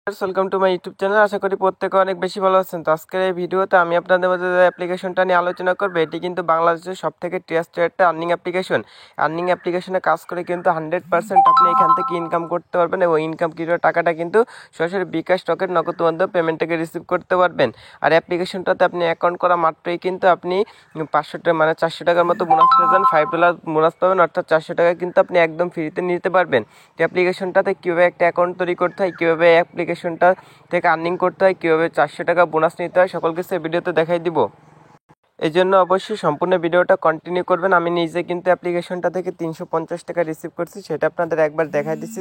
Welcome to my YouTube channel. আশা করি প্রত্যেকে অনেক বেশি ভালো আছেন। তো আজকের এই ভিডিওতে আমি আপনাদের মধ্যে যে অ্যাপ্লিকেশনটা নিয়ে আলোচনা করবো, এটি কিন্তু বাংলাদেশের সবথেকে ট্রাস্টেড একটা আর্নিং অ্যাপ্লিকেশনে কাজ করে কিন্তু 100% আপনি এখান থেকে ইনকাম করতে পারবেন এবং ইনকাম করার টাকাটা কিন্তু সরাসরি বিকাশ রকেট নগদ মাধ্যমে পেমেন্টটাকে রিসিভ করতে পারবেন। আর অ্যাপ্লিকেশনটাতে আপনি অ্যাকাউন্ট করা মাত্রই কিন্তু আপনি 500 টাকা মানে 400 টাকার মতো বোনাস পেয়ে $5 বোনাস পাবেন, অর্থাৎ 400 টাকা কিন্তু আপনি একদম ফ্রিতে নিতে পারবেন। তো অ্যাপ্লিকেশনটাতে কীভাবে একটা অ্যাকাউন্ট তৈরি করতে হয়, কীভাবে অ্যাপ্লিকেশনটা থেকে আর্নিং করতে হয়, কীভাবে 400 টাকা বোনাস নিতে হয়, সকল কিছু এই ভিডিওতে দেখাই দিব। এই জন্য অবশ্যই সম্পূর্ণ ভিডিওটা কন্টিনিউ করবেন। আমি নিজে কিন্তু অ্যাপ্লিকেশনটা থেকে 350 টাকা রিসিভ করছি, সেটা আপনাদের একবার দেখাই দিচ্ছি।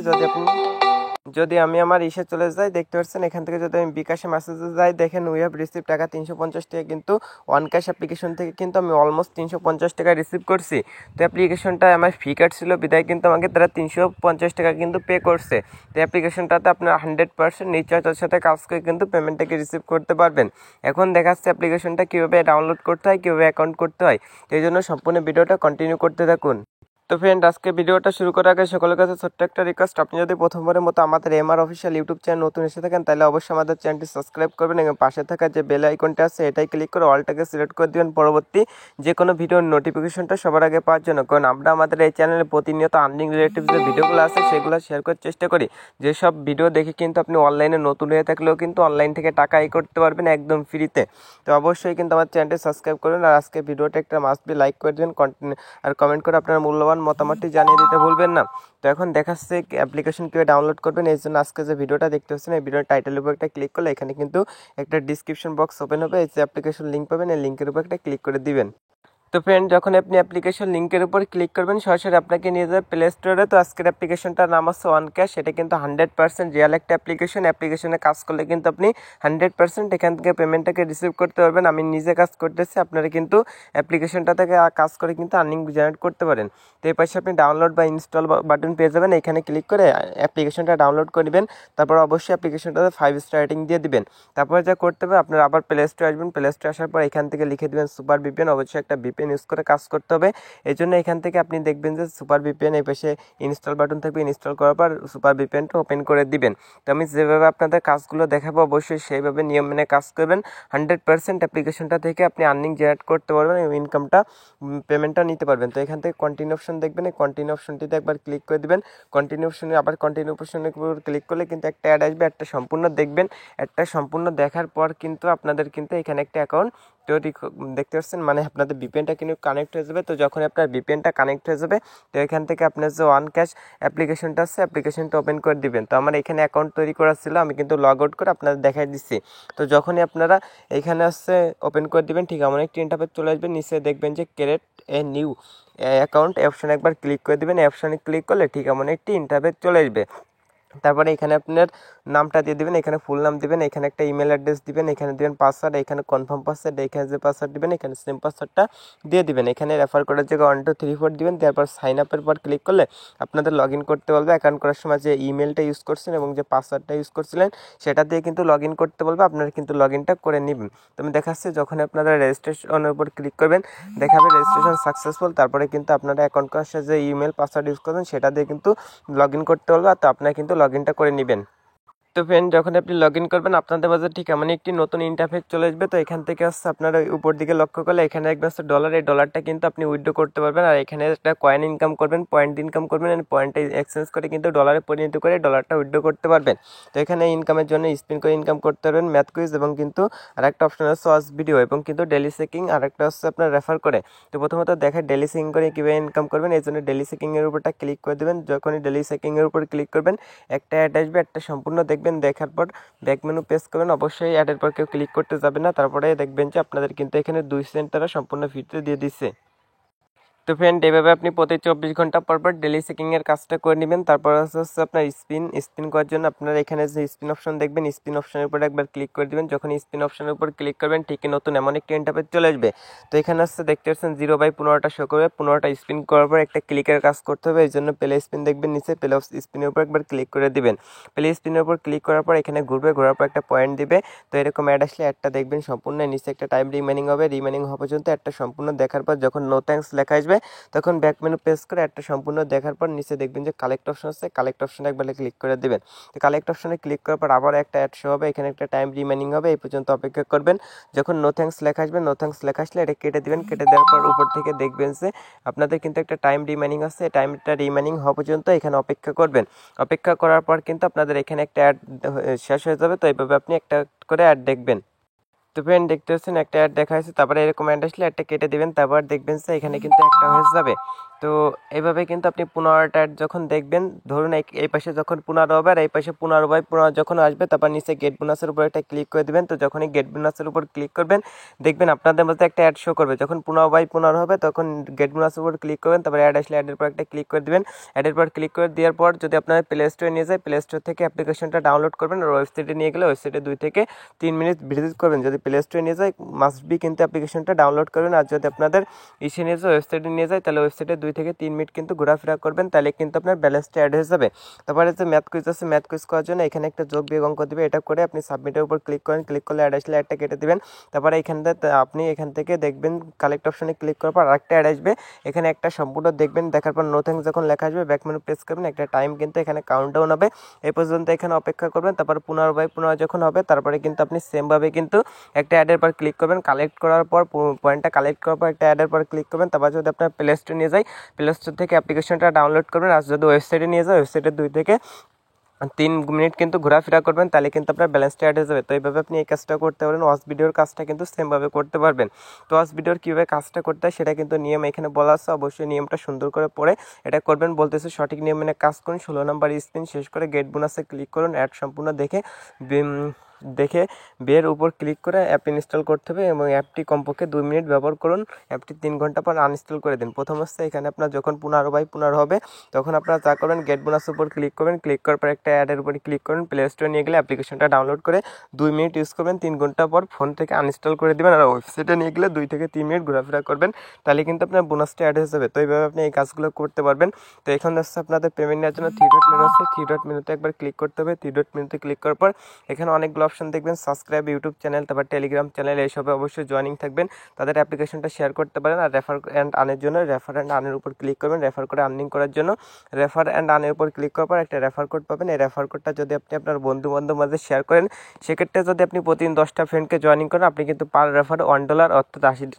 যদি আমি আমার চলে যাই, দেখতে পাচ্ছেন এখান থেকে যদি আমি বিকাশে মেসেজে যাই, দেখেন উই হ্যাভ রিসিভ টাকা 350 টাকা কিন্তু ওয়ান ক্যাশ অ্যাপ্লিকেশন থেকে কিন্তু আমি অলমোস্ট 350 টাকা রিসিভ করছি। তো অ্যাপ্লিকেশনটা আমার ফি কাটছিল বিদায় কিন্তু আমাকে তারা 350 টাকা কিন্তু পে করছে। তো অ্যাপ্লিকেশনটাতে আপনার 100% নিশ্চয়তার সাথে কাজ করে কিন্তু পেমেন্টটাকে রিসিভ করতে পারবেন। এখন দেখাচ্ছে অ্যাপ্লিকেশনটা কীভাবে ডাউনলোড করতে হয়, কীভাবে অ্যাকাউন্ট করতে হয়। এই জন্য সম্পূর্ণ ভিডিওটা কন্টিনিউ করতে থাকুন। তো ফ্রেন্ড, আজকে ভিডিওটা শুরু করার আগে সকলের কাছে ছোট্ট একটা রিকোয়েস্ট, আপনি যদি প্রথমবারের মতো আমাদের এমআর অফিসিয়াল ইউটিউব চ্যানেল নতুন এসে থাকেন, তাহলে অবশ্যই আমাদের চ্যানেলটি সাবস্ক্রাইব করবেন এবং পাশে থাকা যে বেল আইকনটা আছে এটাই ক্লিক করে অলটাকে সিলেক্ট করে দেবেন পরবর্তী যে কোনো ভিডিওর নোটিফিকেশনটা সবার আগে পাওয়ার জন্য। কারণ আমরা আমাদের এই চ্যানেলে প্রতিনিয়ত আর্নিং রিলেটিভ যে ভিডিওগুলো আছে সেগুলো শেয়ার করার চেষ্টা করি। যেসব ভিডিও দেখে কিন্তু আপনি অনলাইনে নতুন হয়ে থাকলেও কিন্তু অনলাইন থেকে টাকা আয় করতে পারবেন একদম ফ্রিতে। তো অবশ্যই কিন্তু আমার চ্যানেলটি সাবস্ক্রাইব করবেন আর আজকে ভিডিওটা একটা মাস্ট বি লাইক করে দেবেন, আর কমেন্ট করে আপনার মূল্যবান মতামতটি জানিয়ে দিতে ভুলবেন না। তো এখন দেখাচ্ছে অ্যাপ্লিকেশন কীভাবে ডাউনলোড করবেন। এই জন্য আজকে যে ভিডিওটা দেখতে পাচ্ছেন, এই ভিডিওর টাইটেলের উপর একটা ক্লিক করলে এখানে কিন্তু একটা ডিসক্রিপশন বক্স ওপেন হবে। এই যে অ্যাপ্লিকেশন লিঙ্ক পাবেন, এই লিঙ্কের উপর একটা ক্লিক করে দিবেন। তো ফ্রেন্ড, যখন আপনি অ্যাপ্লিকেশন লিঙ্কের উপর ক্লিক করবেন সরাসরি আপনাকে নিয়ে যাবে প্লে স্টোরে। তো আজকের অ্যাপ্লিকেশনটার নাম হচ্ছে ওয়ান ক্যাশ। এটা কিন্তু 100% রিয়াল একটা অ্যাপ্লিকেশনে কাজ করলে কিন্তু আপনি 100% এখান থেকে পেমেন্টটাকে রিসিভ করতে পারবেন। আমি নিজে কাজ করতেছি, আপনারা কিন্তু অ্যাপ্লিকেশনটা থেকে কাজ করে কিন্তু আর্নিং জেনারেট করতে পারেন। তো এই পাশে আপনি ডাউনলোড বা ইনস্টল বাটন পেয়ে যাবেন, এখানে ক্লিক করে অ্যাপ্লিকেশনটা ডাউনলোড করে নেবেন। তারপর অবশ্যই অ্যাপ্লিকেশনটাতে 5 স্টার রেটিং দিয়ে দিবেন। তারপরে যা করতে হবে, আপনারা আবার প্লে স্টোরে আসবেন। প্লে স্টোরে আসার পর এখান থেকে লিখে দেবেন সুপার ভিপিএন। অবশ্যই একটা ভিপিএন ইউজ করে কাজ করতে হবে। এই জন্য এখান থেকে আপনি দেখবেন যে সুপার ভিপিএন এই পাশে ইনস্টল বাটন থাকবে, ইনস্টল করার পর সুপার ভিপিএনটা ওপেন করে দিবেন। তো আমি যেভাবে আপনাদের কাজগুলো দেখাবো অবশ্যই সেইভাবে নিয়ম মেনে কাজ করবেন। 100% অ্যাপ্লিকেশনটা থেকে আপনি আর্নিং জেনারেট করতে পারবেন এবং ইনকামটা পেমেন্টটা নিতে পারবেন। তো এখান থেকে কন্টিনিউ অপশন দেখবেন, এই কন্টিনিউ অপশনটিতে একবার ক্লিক করে দিবেন। কন্টিনিউ অপশনে আবার কন্টিনিউ অপশনের উপর ক্লিক করলে কিন্তু একটা অ্যাড আসবে, একটা সম্পূর্ণ দেখবেন। একটা সম্পূর্ণ দেখার পর কিন্তু আপনাদের কিন্তু এখানে একটা অ্যাকাউন্ট তৈরি দেখতে পাচ্ছেন, মানে আপনাদের ভিপিএনটা কিন্তু কানেক্ট হয়ে যাবে। তো যখন আপনার ভিপিএনটা কানেক্ট হয়ে যাবে, তো এখান থেকে আপনার যে ওয়ান ক্যাশ অ্যাপ্লিকেশনটা আছে অ্যাপ্লিকেশনটা ওপেন করে দিবেন। তো আমার এখানে অ্যাকাউন্ট তৈরি করা ছিল, আমি কিন্তু লগ আউট করে আপনাদের দেখাই দিচ্ছি। তো যখনই আপনারা এখানে আসছে ওপেন করে দিবেন, ঠিক এমন একটি ইন্টারফেস চলে আসবে। নিচে দেখবেন যে ক্রিয়েট এ নিউ অ্যাকাউন্ট অপশানে একবার ক্লিক করে দিবেন। অপশানে ক্লিক করলে ঠিক এমন একটি ইন্টারফেস চলে আসবে। তারপরে এখানে আপনার নামটা দিয়ে দিবেন, এখানে ফুল নাম দিবেন, এখানে একটা ইমেল অ্যাড্রেস দিবেন, এখানে দিবেন পাসওয়ার্ড, এখানে কনফার্ম পাসওয়ার্ড, এখানে যে পাসওয়ার্ড দিবেন এখানে সেম পাসওয়ার্ডটা দিয়ে দিবেন। এখানে রেফার করার জায়গায় 1 2 3 4 দিবেন। তারপর সাইন আপের পর ক্লিক করলে আপনাদের লগ ইন করতে বলবে। অ্যাকাউন্ট করার সময় যে ইমেলটা ইউজ করছেন এবং যে পাসওয়ার্ডটা ইউজ করছিলেন সেটা দিয়ে কিন্তু লগ ইন করতে বলবে, আপনারা কিন্তু লগ ইনটা করে নেবেন। তো আমি দেখাচ্ছি, যখন আপনারা রেজিস্ট্রেশনের উপর ক্লিক করবেন দেখাবে রেজিস্ট্রেশন সাকসেসফুল। তারপরে কিন্তু আপনারা অ্যাকাউন্ট করার সাথে যে ইমেল পাসওয়ার্ড ইউজ করবেন সেটা দিয়ে কিন্তু লগ ইন করতে বলবে। তো আপনারা কিন্তু লগ ইনটা করে নেবেন। তো ফ্রেন্ড, যখন আপনি লগ ইন করবেন আপনাদের মাঝে ঠিক এমন একটি নতুন ইন্টারফেস চলে আসবে। তো এখান থেকে আসছে আপনারা উপর দিকে লক্ষ্য করলে এখানে দেখবেন ডলার, এই ডলারটা কিন্তু আপনি উইথড্র করতে পারবেন। আর এখানে একটা কয়েন ইনকাম করবেন, পয়েন্ট ইনকাম করবেন, পয়েন্টটা এক্সচেঞ্জ করে কিন্তু ডলারে পরিণত করে ডলারটা উইথড্র করতে পারবেন। তো এখানে ইনকামের জন্য স্পিন করে ইনকাম করতে পারবেন, ম্যাথ কুইজ এবং কিন্তু আরেকটা অপশন আছে ওয়াচ ভিডিও এবং কিন্তু ডেলি চেকিং, আরেকটা হচ্ছে আপনার রেফার করে। তো প্রথমত দেখেন ডেলি চেকিং করে কীভাবে ইনকাম করবেন। এই জন্য ডেলি চেকিংয়ের উপরটা ক্লিক করে দেবেন। যখনই ডেলি চেকিংয়ের উপর ক্লিক করবেন একটা অ্যাড আসবে, একটা সম্পূর্ণ দেখবেন। দেখার পর ব্যাক মেনু প্রেস করবেন, অবশ্যই অ্যাডের পর কেউ ক্লিক করতে যাবে না। তারপরে দেখবেন যে আপনাদের কিন্তু এখানে 2 সেন্ট তারা সম্পূর্ণ ফ্রিতে দিয়ে দিচ্ছে। তো ফ্রেন্ড, এভাবে আপনি প্রতি 24 ঘন্টা পর পর ডেলি চেকিংয়ের কাজটা করে নেবেন। তারপর হচ্ছে আপনার স্পিন করার জন্য আপনারা এখানে যে স্পিন অপশন দেখবেন, স্পিন অপশনের উপর একবার ক্লিক করে দেবেন। যখন স্পিন অপশনের উপর ক্লিক করবেন ঠিকই নতুন এমন একটি ইন্টারফেস চলে আসবে। তো এখানে হচ্ছে দেখতে পাচ্ছেন 0/15টা শো করবে। 15টা স্পিন করার পর একটা ক্লিকের কাজ করতে হবে। এই জন্য প্লে স্পিন দেখবেন নিচে, প্লে স্পিনের উপর একবার ক্লিক করে দিবেন। প্লে স্পিনের উপর ক্লিক করার পর এখানে ঘুরবে, ঘোরার পর একটা পয়েন্ট দিবে। তো এরকম অ্যাড আসলে একটা দেখবেন সম্পূর্ণ নিচে একটা টাইম রিমেনিং হবে, রিমেনিং হওয়া পর্যন্ত একটা সম্পূর্ণ দেখার পর যখন নো থ্যাঙ্কস লেখা আসবে আসবে তখন ব্যাক মেনু প্রেস করে অ্যাডটা সম্পূর্ণ দেখার পর নিচে দেখবেন যে কালেক্ট অপশন আছে, কালেক্ট অপশনে একবার ক্লিক করে দেবেন। তো কালেক্ট অপশনে ক্লিক করার পর আবার একটা অ্যাড শো হবে, এখানে একটা টাইম রিমেনিং হবে, এই পর্যন্ত অপেক্ষা করবেন। যখন নো থ্যাঙ্কস লেখা আসবে, নো থ্যাঙ্কস লেখা আসলে এটা কেটে দিবেন। কেটে দেওয়ার পর উপর থেকে দেখবেন যে আপনাদের কিন্তু একটা টাইম রিমেনিং আছে, টাইমটা রিমেনিং হওয়া পর্যন্ত এখানে অপেক্ষা করবেন। অপেক্ষা করার পর কিন্তু আপনাদের এখানে একটা অ্যাড শেষ হয়ে যাবে। তো এইভাবে আপনি একটা করে অ্যাড দেখবেন। তো ফ্রেন্ড দেখতে পাচ্ছেন একটা অ্যাড দেখা হয়েছে, তারপরে এরকম অ্যাড আসলে অ্যাডটা কেটে দিবেন, তারপর দেখবেন যে এখানে কিন্তু একটা হয়ে যাবে। তো এইভাবে কিন্তু আপনি 15টা অ্যাড যখন দেখবেন, ধরুন এই পাশে যখন 15 হবে আর এই পাশে 15/15 যখন আসবে, তারপর নিচে গেট বোনাসের উপর একটা ক্লিক করে দিবেন। তো যখনই গেট বোনাসের উপর ক্লিক করবেন দেখবেন আপনাদের মধ্যে একটা অ্যাড শো করবে। যখন 15/15 হবে তখন গেট বোনাসের উপর ক্লিক করবেন, তারপর অ্যাড আসলে অ্যাডের পর একটা ক্লিক করে দিবেন। অ্যাডের পর ক্লিক করে দেওয়ার পর যদি আপনার প্লে স্টোরে নিয়ে যায়, প্লে স্টোর থেকে অ্যাপ্লিকেশনটা ডাউনলোড করবেন আর ওয়েবসাইটে নিয়ে গেলে ওয়েবসাইটে 2 থেকে 3 মিনিট ভিজিট করবেন। যদি প্লে স্টোরে নিয়ে যায় মাস্ট বি কিন্তু অ্যাপ্লিকেশনটা ডাউনলোড করবেন, আর যদি আপনাদের ইসে নিয়ে যায় ওয়েবসাইটে নিয়ে যায় তাহলে ওয়েবসাইটে 2 থেকে 3 মিনিট কিন্তু ঘোরাফেরা করবেন, তাহলে কিন্তু আপনার ব্যালেন্সটা অ্যাড হয়ে যাবে। তারপরে যে ম্যাথ কুইজ আছে, ম্যাথ কুইজ করার জন্য এখানে একটা যোগ বিয়োগ অঙ্ক দিবে, এটা করে আপনি সাবমিটের উপর ক্লিক করেন। ক্লিক করলে অ্যাড আসলে অ্যাডটা কেটে দিবেন। তারপরে আপনি এখান থেকে দেখবেন কালেক্ট অপশনে ক্লিক করার পর আরেকটা অ্যাড আসবে, এখানে একটা সম্পূর্ণ দেখবেন। দেখার পর নো থ্যাঙ্কস যখন লেখা আসবে ব্যাক মেনু প্রেস করবেন, একটা টাইম কিন্তু এখানে কাউন্টডাউন হবে, এই পর্যন্ত এখানে অপেক্ষা করবেন। তারপর 15/15 যখন হবে তারপরে কিন্তু আপনি সেমভাবে কিন্তু একটা অ্যাডের পর ক্লিক করবেন। কালেক্ট করার পর পয়েন্টটা কালেক্ট করার পর একটা অ্যাডের পর ক্লিক করবেন। তারপর যদি আপনার প্লে স্টোরে নিয়ে যায় প্লে স্টোর থেকে অ্যাপ্লিকেশনটা ডাউনলোড করবেন, আর যদি ওয়েবসাইটে নিয়ে যায় ওয়েবসাইটে 2 থেকে 3 মিনিট কিন্তু ঘোরাফেরা করবেন, তাহলে কিন্তু আপনার ব্যালেন্সটা অ্যাড হয়ে যাবে। তো এইভাবে আপনি এই কাজটা করতে পারেন। ওয়াচ ভিডিওর কাজটা কিন্তু সেমভাবে করতে পারবেন। তো ওয়াচ ভিডিওর কীভাবে কাজটা করতে হয় সেটা কিন্তু নিয়ম এখানে বলা আছে, অবশ্যই নিয়মটা সুন্দর করে পড়ে এটা করবেন। বলতেছে সঠিক নিয়ম মেনে কাজ করুন, 16 নম্বর স্ক্রিন শেষ করে গেট বোনাসে ক্লিক করুন, অ্যাড সম্পূর্ণ দেখে বের উপর ক্লিক করে অ্যাপ ইনস্টল করতে হবে এবং অ্যাপটি কমপক্ষে 2 মিনিট ব্যবহার করুন। অ্যাপটি 3 ঘন্টা পর আনইনস্টল করে দিন। প্রথম হচ্ছে এখানে আপনার যখন 15/15 হবে তখন আপনারা যা করবেন গেট বোনাসের উপর ক্লিক করবেন, ক্লিক করার পর একটা অ্যাডের উপরে ক্লিক করুন, প্লে স্টোরে নিয়ে গেলে অ্যাপ্লিকেশনটা ডাউনলোড করে 2 মিনিট ইউজ করবেন, 3 ঘন্টা পর ফোন থেকে আনইনস্টল করে দেবেন, আর ওয়েবসাইটে নিয়ে গেলে 2 থেকে 3 মিনিট ঘোরাফেরা করবেন, তাহলে কিন্তু আপনার বোনাসটা অ্যাড হয়ে যাবে। তো এইভাবে আপনি এই কাজগুলো করতে পারবেন। তো এখন হচ্ছে আপনাদের পেমেন্ট নেওয়ার জন্য 3 ডট মেনু আছে, 3 ডট মেনুতে একবার ক্লিক করতে হবে। 3 ডট মেনুতে ক্লিক করার পর এখানে অনেকগুলো অপশন দেখবেন, সাবস্ক্রাইব ইউটিউব চ্যানেল, তারপর টেলিগ্রাম চ্যানেল, এইসবে অবশ্যই জয়েনিং থাকবেন। তাদের অ্যাপ্লিকেশনটা শেয়ার করতে পারেন। আর রেফার অ্যান্ড আর্নের জন্য রেফার অ্যান্ড আর্নের উপর ক্লিক করবেন, রেফার করে আর্নিং করার জন্য রেফার অ্যান্ড আর্নের উপর ক্লিক করার পর একটা রেফার কোড পাবেন। এই রেফার কোডটা যদি আপনি আপনার বন্ধু বান্ধব মাঝে শেয়ার করেন, সেক্ষেত্রে যদি আপনি প্রতিদিন 10টা ফ্রেন্ডকে জয়েনিং করেন আপনি কিন্তু পার রেফার $1 অর্থাৎ 80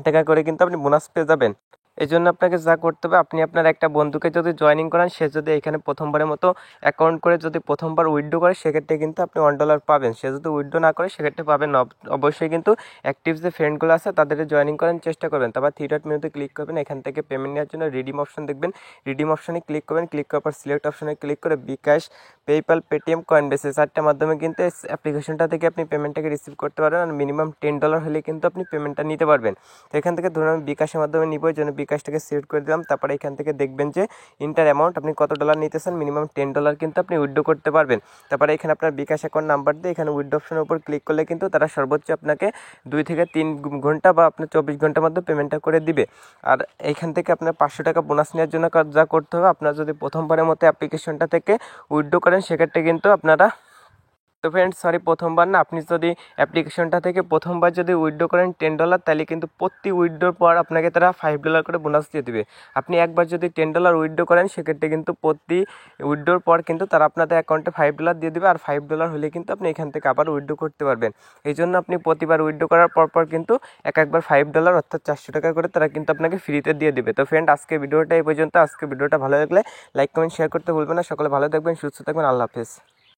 টাকা করে কিন্তু আপনি বোনাস পেয়ে যাবেন। এই জন্য আপনাকে যা করতে হবে, আপনি আপনার একটা বন্ধুকে যদি জয়েনিং করান, সে যদি এখানে প্রথমবারের মতো অ্যাকাউন্ট করে যদি প্রথমবার উইথড্র করে সেক্ষেত্রে কিন্তু আপনি $1 পাবেন। সে যদি উইথড্র না করে সেক্ষেত্রে পাবেন না। অবশ্যই কিন্তু অ্যাক্টিভ যে ফ্রেন্ডগুলো আছে তাদের জয়েনিং করার চেষ্টা করবেন। তারপর 3 ডট মেনুতে ক্লিক করবেন, এখান থেকে পেমেন্ট নেওয়ার জন্য রিডিম অপশন দেখবেন, রিডিম অপশনে ক্লিক করবেন। ক্লিক করার পর সিলেক্ট অপশনে ক্লিক করে বিকাশ, পেপ্যাল, পেটিএম, কয়েনবেস এই 4টার মাধ্যমে কিন্তু অ্যাপ্লিকেশনটা থেকে আপনি পেমেন্টটাকে রিসিভ করতে পারবেন। আর মিনিমাম $10 হলে কিন্তু আপনি পেমেন্টটা নিতে পারবেন। তো এখান থেকে ধরুন আমি বিকাশের মাধ্যমে নিব, এই জন্য বিকাশটাকে সিলেক্ট করে দিলাম। তারপরে এখান থেকে দেখবেন যে ইন্টার অ্যামাউন্ট আপনি কত ডলার নিতেছেন, মিনিমাম $10 কিন্তু আপনি উইথড্র করতে পারবেন। তারপরে এখানে আপনার বিকাশ অ্যাকাউন্ট নাম্বার দিয়ে এখানে উইথড্র অপশনের উপর ক্লিক করলে কিন্তু তারা সর্বোচ্চ আপনাকে 2 থেকে 3 ঘন্টা বা আপনার 24 ঘন্টার মধ্যে পেমেন্টটা করে দিবে। আর এইখান থেকে আপনার 500 টাকা বোনাস নেওয়ার জন্য যা করতে হবে, আপনার যদি প্রথমবারের মতো অ্যাপ্লিকেশনটা থেকে উইথড্র করেন সেক্ষেত্রে কিন্তু আপনারা ফ্রেন্ডস প্রথমবার না, আপনি যদি অ্যাপ্লিকেশনটা থেকে প্রথমবার যদি উইথড্র করেন $10 তাহলে কিন্তু প্রতি উইথড্রর পর আপনাকে তারা $5 করে বোনাস দিয়ে দেবে। আপনি একবার যদি $10 উইথড্র করেন সেক্ষেত্রে কিন্তু প্রতি উইথড্রর পর কিন্তু তারা আপনাদের অ্যাকাউন্টে $5 দিয়ে দেবে, আর $5 হলে কিন্তু আপনি এখান থেকে আবার উইথড্র করতে পারবেন। এই জন্য আপনি প্রতিবার উইথড্র করার পর কিন্তু একবার $5 অর্থাৎ 400 টাকা করে তারা কিন্তু আপনাকে ফ্রিতে দিয়ে দেবে। তো ফ্রেন্ড আজকে ভিডিওটা এই পর্যন্ত। আজকে ভিডিওটা ভালো লাগলে লাইক কমেন্ট শেয়ার করতে ভুলবেন না। সকলে ভালো থাকবেন, সুস্থ থাকবেন, আল্লাহ হাফেজ।